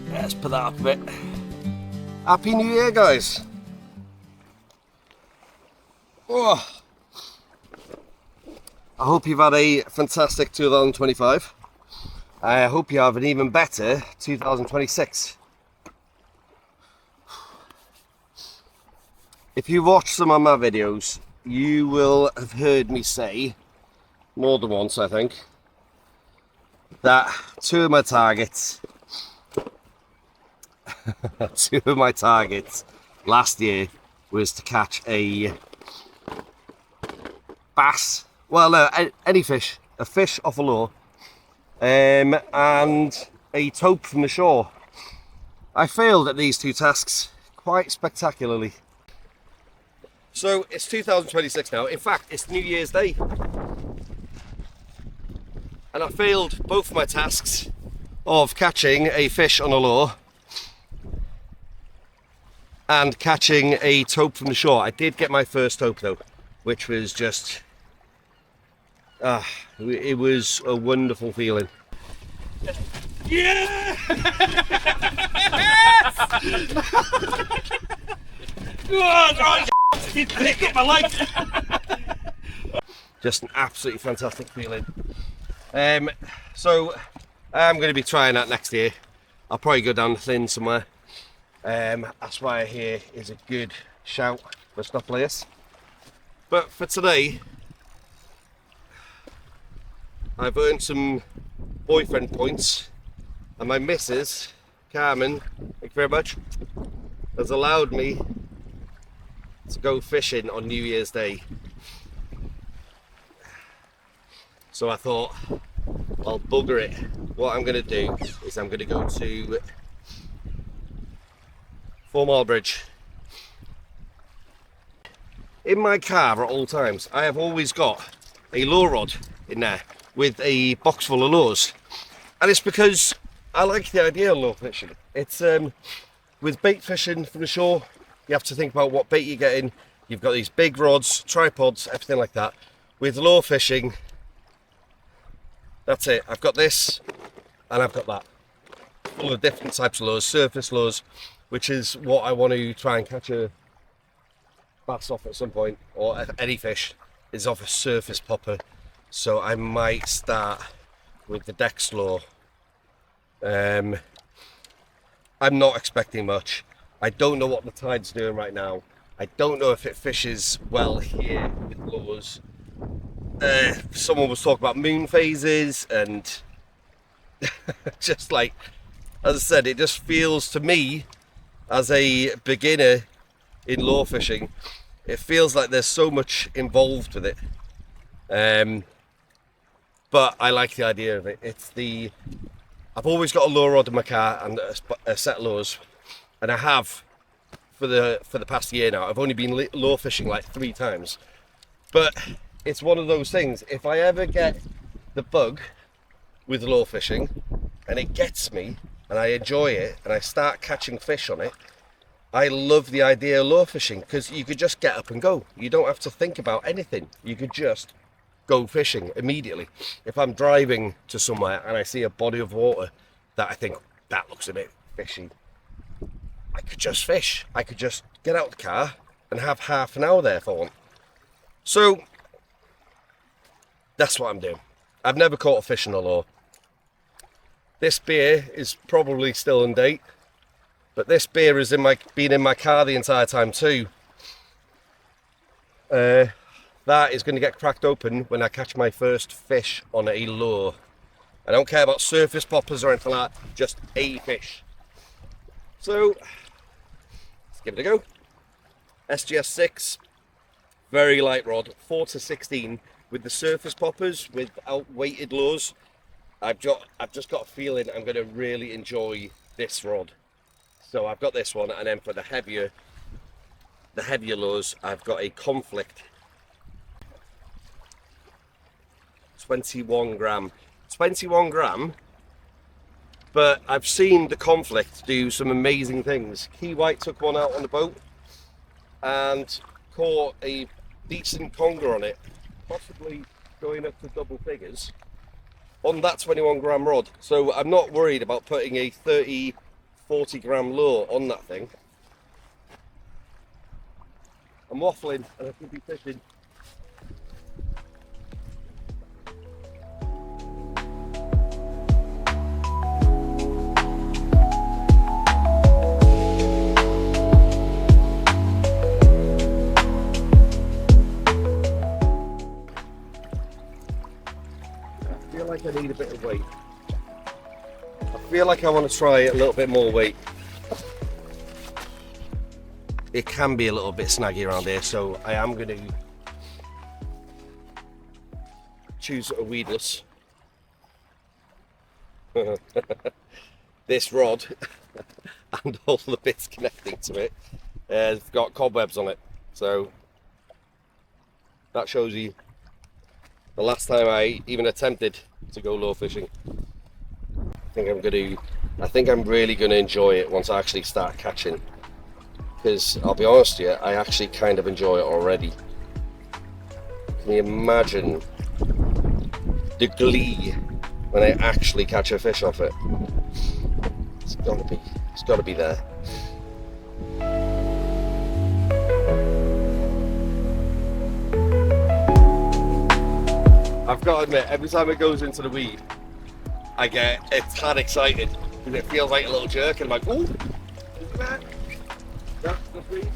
Let's put that up a bit. Happy New Year, guys. Oh. I hope you've had a fantastic 2025. I hope you have an even better 2026. If you watch some of my videos, you will have heard me say, more than once I think, that two of my targets last year was to catch a bass, well no, any fish, a fish off a lure, and a tope from the shore. I failed at these two tasks quite spectacularly. So it's 2026 now, in fact it's New Year's Day, and I failed both my tasks of catching a fish on a lure and catching a tope from the shore. I did get my first tope though, which was just, it was a wonderful feeling. Yeah! Got my life. Just an absolutely fantastic feeling. So I'm going to be trying that next year. I'll probably go down the Thin somewhere. That's why here is a good shout for stop place. But for today, I've earned some boyfriend points, and my missus, Carmen, thank you very much, has allowed me to go fishing on New Year's Day. So I thought, I'll bugger it. What I'm going to do is I'm going to go to 4 Mile Bridge. In my car at all times, I have always got a lure rod in there with a box full of lures, and it's because I like the idea of lure fishing. It's with bait fishing from the shore, you have to think about what bait you're getting. You've got these big rods, tripods, everything like that. With lure fishing, that's it. I've got this and I've got that, full of different types of lures, surface lures, which is what I want to try and catch a bass off at some point, or any fish is off a surface popper. So I might start with the Dex lure. I'm not expecting much. I don't know what the tide's doing right now. I don't know if it fishes well here with lures. Someone was talking about moon phases, and just like, as I said, it just feels to me, as a beginner in lure fishing, it feels like there's so much involved with it. But I like the idea of it. I've always got a lure rod in my car and a set of lures, and I have for the past year now. I've only been lure fishing like 3 times, but it's one of those things. If I ever get the bug with lure fishing and it gets me and I enjoy it and I start catching fish on it, I love the idea of lure fishing, because you could just get up and go. You don't have to think about anything. You could just go fishing immediately. If I'm driving to somewhere and I see a body of water that I think that looks a bit fishy, I could just fish. I could just get out the car and have half an hour there for one. So that's what I'm doing. I've never caught a fish on a lure. This beer is probably still in date, but this beer has been in my car the entire time too. That is going to get cracked open when I catch my first fish on a lure. I don't care about surface poppers or anything like that, just a fish. So let's give it a go. SGS6, very light rod, 4 to 16 with the surface poppers without weighted lures. I've just got a feeling I'm going to really enjoy this rod. So I've got this one, and then for the heavier lures, I've got a Conflict 21 gram. 21 gram, but I've seen the Conflict do some amazing things. Key White took one out on the boat and caught a decent conger on it, possibly going up to double figures on that 21 gram rod. So I'm not worried about putting a 40 gram lure on that thing. I'm waffling and I could be fishing. I feel like I need a bit of weight. I feel like I want to try a little bit more weight. It can be a little bit snaggy around here, so I am going to choose a weedless. This rod and all the bits connecting to it has got cobwebs on it, so that shows you the last time I even attempted to go lure fishing. I think I'm really going to enjoy it once I actually start catching, because I'll be honest with you, I actually kind of enjoy it already. Can you imagine the glee when I actually catch a fish off it? It's got to be there. I've got to admit, every time it goes into the weed, I get a tad excited because it feels like a little jerk, and I'm like, ooh, look at that. That's the weed.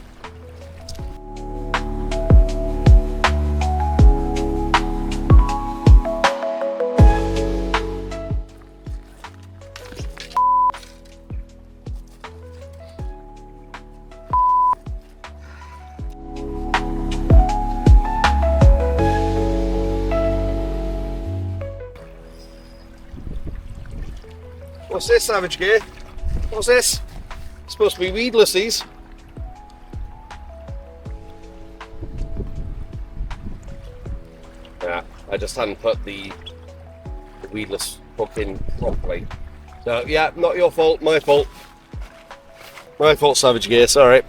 What's this, Savage Gear? What's this? It's supposed to be weedless, these. Yeah, I just hadn't put the weedless hook in properly. So yeah, not your fault, my fault. My fault, Savage Gear, sorry.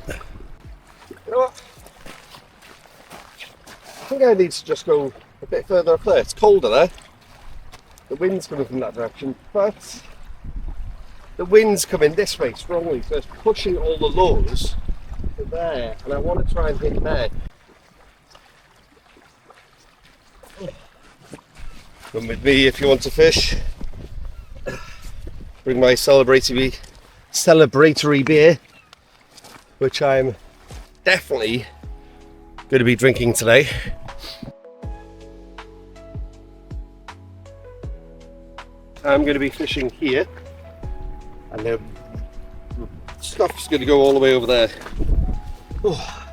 You know what? I think I need to just go a bit further up there. It's colder there. The wind's coming from that direction, but the wind's coming this way strongly, so it's pushing all the lures to there, and I want to try and hit there. Come with me if you want to fish. Bring my celebratory beer, which I'm definitely going to be drinking today. I'm going to be fishing here, and the stuff's going to go all the way over there. Oh,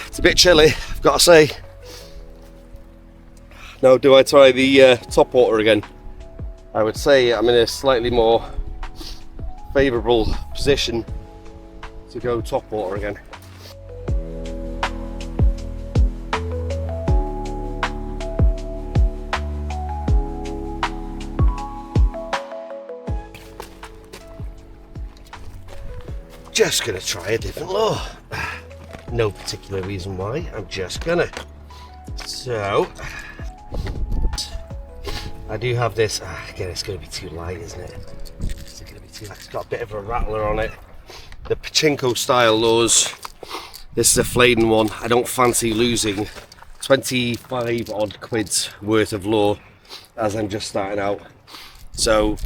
it's a bit chilly, I've got to say. Now, do I try the top water again? I would say I'm in a slightly more favourable position to go top water again. Just gonna try a different lure. No particular reason why, I'm just gonna. So, I do have this, again it's gonna be too light, isn't it? It's gonna be too light. It's got a bit of a rattler on it. The pachinko style lures. This is a flaying one. I don't fancy losing 25 odd quid's worth of lure as I'm just starting out. So,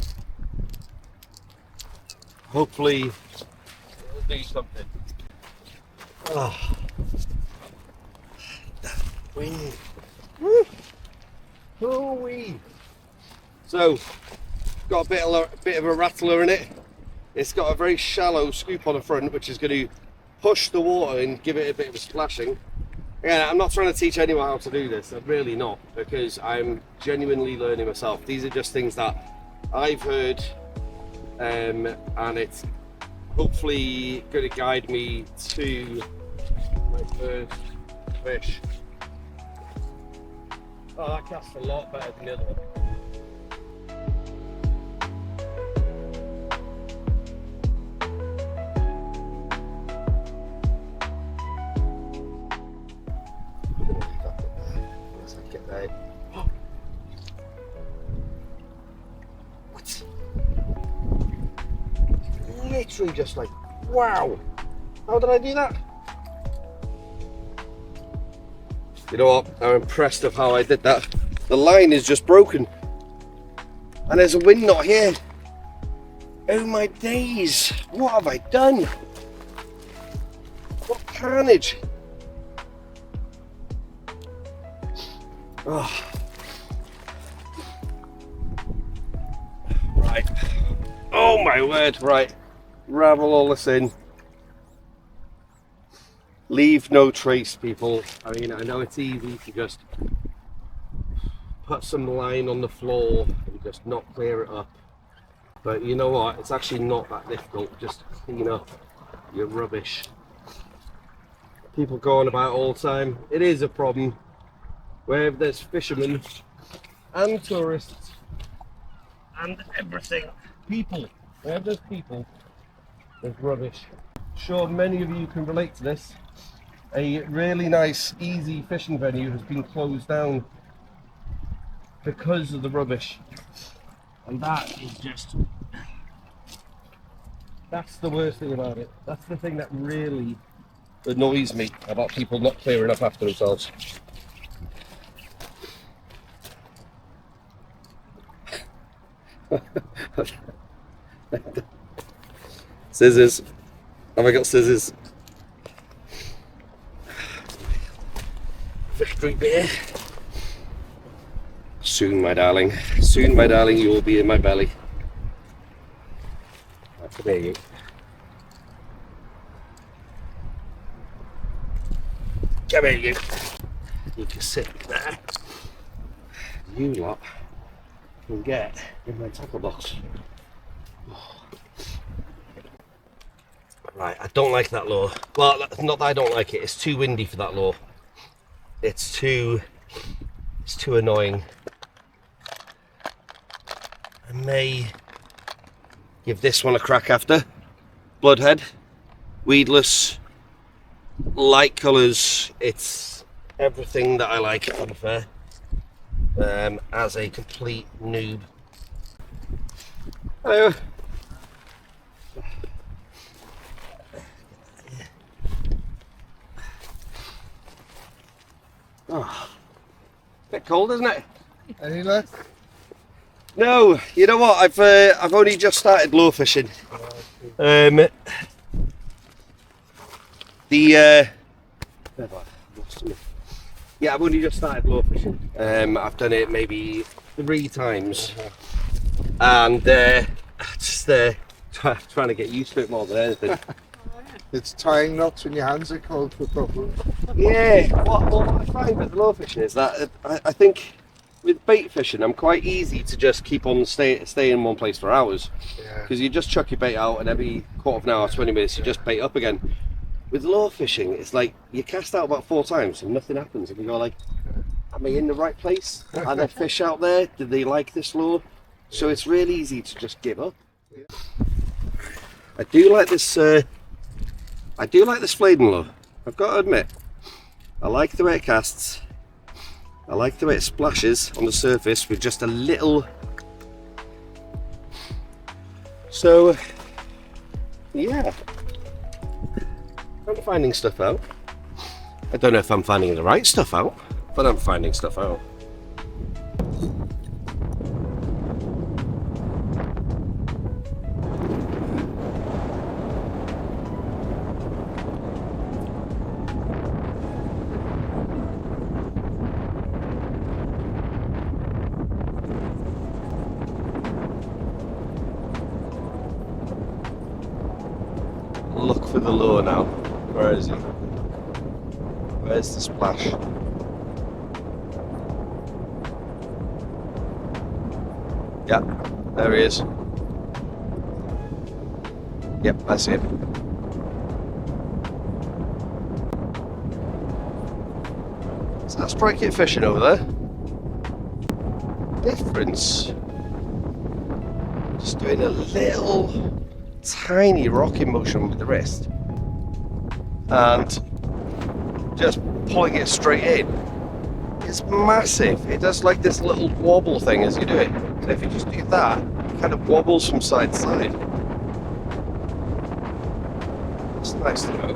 hopefully do something. Oh, that wind. Woo. Ooh-wee. So, got a bit of a rattler in it. It's got a very shallow scoop on the front, which is going to push the water and give it a bit of a splashing. Yeah, I'm not trying to teach anyone how to do this. I'm really not, because I'm genuinely learning myself. These are just things that I've heard and it's hopefully going to guide me to my first fish. Oh, that casts a lot better than the other one. What? Literally just like, wow! How did I do that? You know what? I'm impressed of how I did that. The line is just broken. And there's a wind knot here. Oh my days! What have I done? What carnage! Oh. Right. Oh my word, right. Ravel all this in. Leave no trace, people. I mean, I know it's easy to just put some line on the floor and just not clear it up. But you know what? It's actually not that difficult. Just clean up your rubbish. People go on about it all the time. It is a problem. Wherever there's fishermen and tourists and everything. People. Wherever there's people, there's rubbish. Sure, many of you can relate to this. A really nice, easy fishing venue has been closed down because of the rubbish. And that is just... that's the worst thing about it. That's the thing that really annoys me about people not clearing up after themselves. Scissors. Have I got scissors? Victory beer. Soon, my darling. Soon, my darling, you will be in my belly. There you go. Come here, you. You can sit there. You lot can get in my tackle box. Right, I don't like that lure. Well, not that I don't like it, it's too windy for that lure. It's too annoying. I may give this one a crack after. Bloodhead, weedless, light colours. It's everything that I like, to be fair. As a complete noob. Hello. Oh, bit cold, isn't it? Any less? No, you know what? I've only just started lure fishing. Yeah, I've only just started lure fishing. I've done it maybe 3 times, and just trying to get used to it more than anything. It's tying knots when your hands are cold for problems. Yeah, what I find with lure fishing is that I think with bait fishing, I'm quite easy to just keep on stay in one place for hours. Because you just chuck your bait out, and every quarter of an hour, 20 minutes, you just bait up again. With lure fishing, it's like you cast out about 4 times and nothing happens, and you go like, am I in the right place? Are there fish out there? Do they like this lure? So it's really easy to just give up. I do like this fladen lure, I've got to admit. I like the way it casts. I like the way it splashes on the surface with just a little. So yeah, I'm finding stuff out. I don't know if I'm finding the right stuff out, but I'm finding stuff out. Look for the lure now. Where is he? Where's the splash? Yeah, there he is. Yep, I see it. So that's strike it fishing over there. Difference. Just doing a little tiny rocking motion with the wrist and just pulling it straight in. It's massive. It does like this little wobble thing as you do it. And if you just do that, it kind of wobbles from side to side. It's nice to know.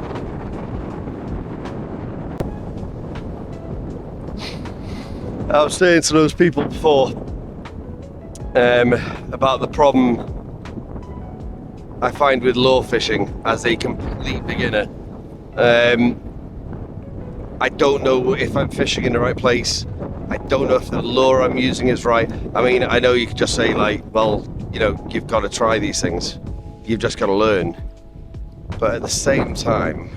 I was saying to those people before about the problem I find with lure fishing as a complete beginner. I don't know if I'm fishing in the right place. I don't know if the lure I'm using is right. I mean, I know you could just say like, well, you know, you've got to try these things. You've just got to learn. But at the same time,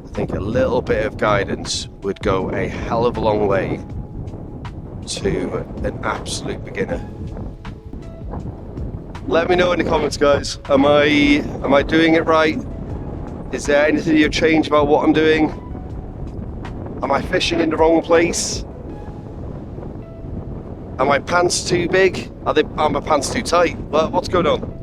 I think a little bit of guidance would go a hell of a long way to an absolute beginner. Let me know in the comments, guys. Am I doing it right? Is there anything you've changed about what I'm doing? Am I fishing in the wrong place? Are my pants too big? Are my pants too tight? What's going on?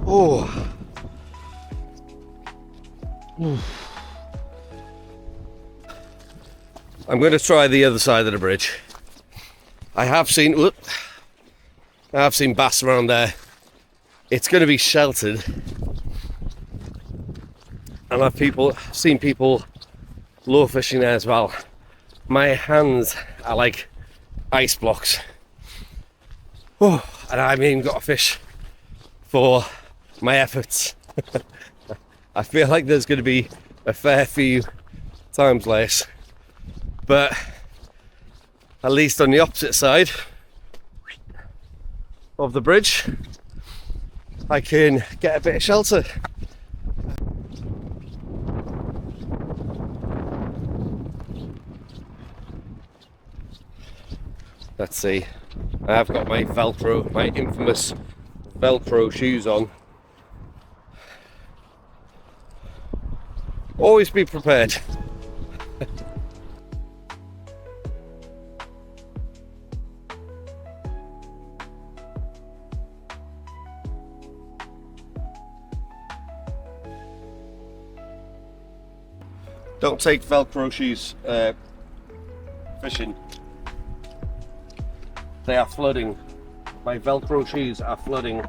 Oh. I'm going to try the other side of the bridge. I have seen bass around there. It's going to be sheltered, and I've seen people lure fishing there as well. My hands are like ice blocks. Oh, and I haven't even got a fish for my efforts. I feel like there's going to be a fair few times less, but at least on the opposite side of the bridge I can get a bit of shelter. Let's see, I have got my infamous Velcro shoes on. Always be prepared. Don't take Velcro shoes fishing. They are flooding. My Velcro shoes are flooding.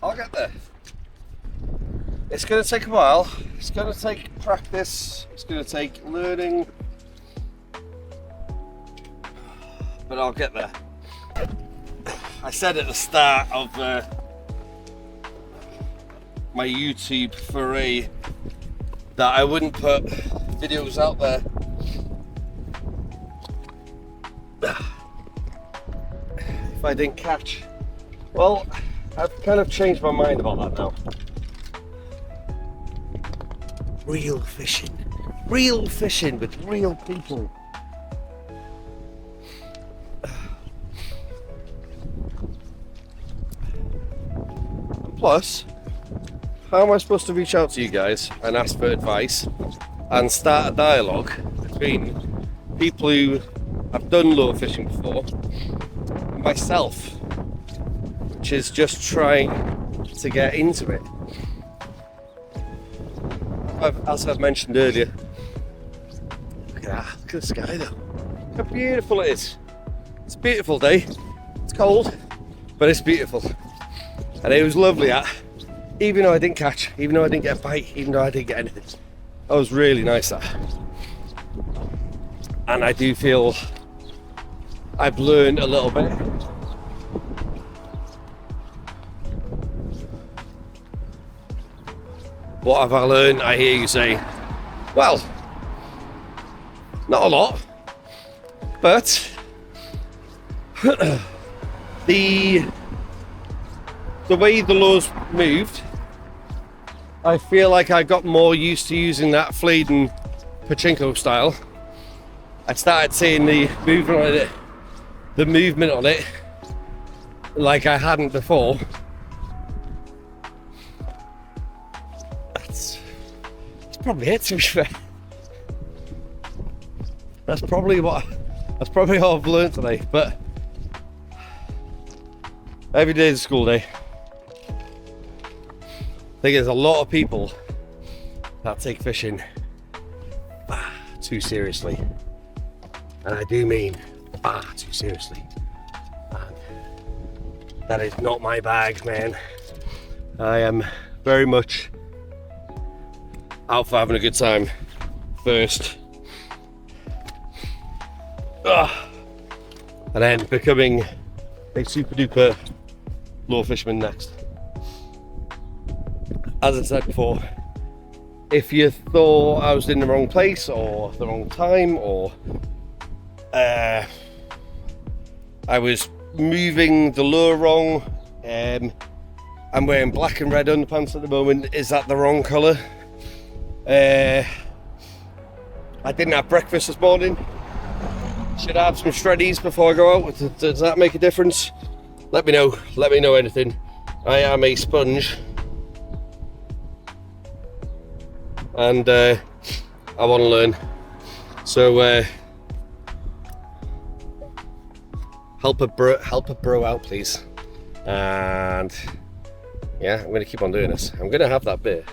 I'll get there. It's going to take a while. It's going to take practice. It's going to take learning. But I'll get there. I said at the start of my YouTube foray that I wouldn't put videos out there if I didn't catch. Well, I've kind of changed my mind about that now. Real fishing with real people. Plus, how am I supposed to reach out to you guys and ask for advice and start a dialogue between people who have done lure fishing before and myself, which is just trying to get into it? As I've mentioned earlier, look at that, look at the sky though. Look how beautiful it is. It's a beautiful day. It's cold, but it's beautiful. And it was lovely. Even though I didn't catch, even though I didn't get a bite, even though I didn't get anything, that was really nice. That. And I do feel I've learned a little bit. What have I learned? I hear you say, well, not a lot, but the way the lures moved, I feel like I got more used to using that flayed and pachinko style. I started seeing the movement on it like I hadn't before. That's probably it, to be fair. That's probably all I've learned today. But every day is a school day. I think there's a lot of people that take fishing far too seriously, and I do mean far too seriously. And that is not my bag, man. I am very much out for having a good time first, and then becoming a super duper lure fisherman next. As I said before, if you thought I was in the wrong place or the wrong time, or I was moving the lure wrong, I'm wearing black and red underpants at the moment. Is that the wrong colour? I didn't have breakfast this morning. Should I have some shreddies before I go out? Does that make a difference? Let me know. Let me know anything. I am a sponge. And I want to learn. So help a bro out, please. And yeah, I'm going to keep on doing this. I'm going to have that beer.